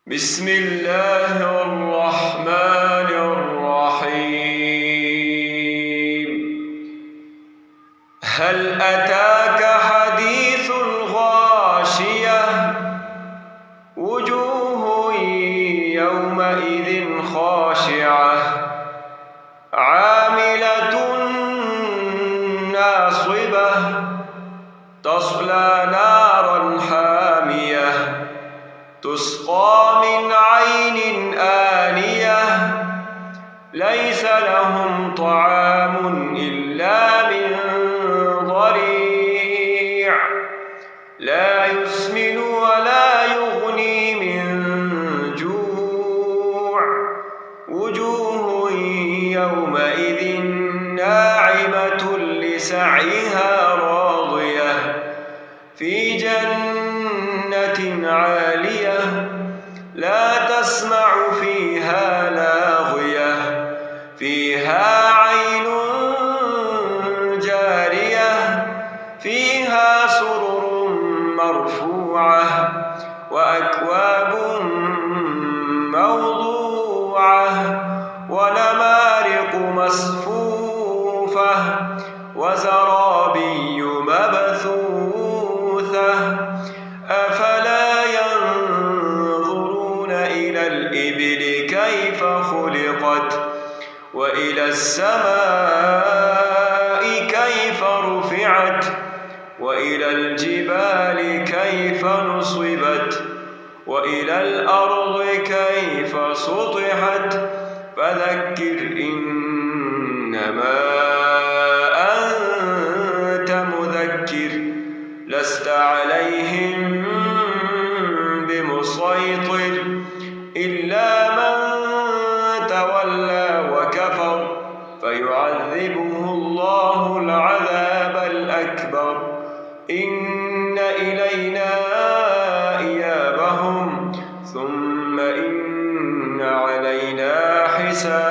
بسم الله الرحمن الرحيم. هل أتاك حديث الغاشية؟ وجوه يومئذ خاشعة عاملة ناصبة تصلى نارا حامية تسقى من عين آنية ليس لهم طعام إلا من ضريع لا يسمن ولا يغني من جوع وجوه يومئذ ناعمة لسعيها راضية في جنة عالية لا تسمع فيها لاغية فيها عين جارية فيها سرر مرفوعة وأكواب موضوعة ونمارق مصفوفة وزرابي مبثوثة أفلا ينظرون إلى الإبل كيف خلقت وإلى السماء كيف رفعت وإلى الجبال كيف نصبت وإلى الأرض كيف سطحت فذكر إنما أنت مذكر لست عليهم بمسيطر إلا من تولى وكفر فيعذبه الله العذاب الأكبر إن إلينا إيابهم ثم إن علينا حسابهم.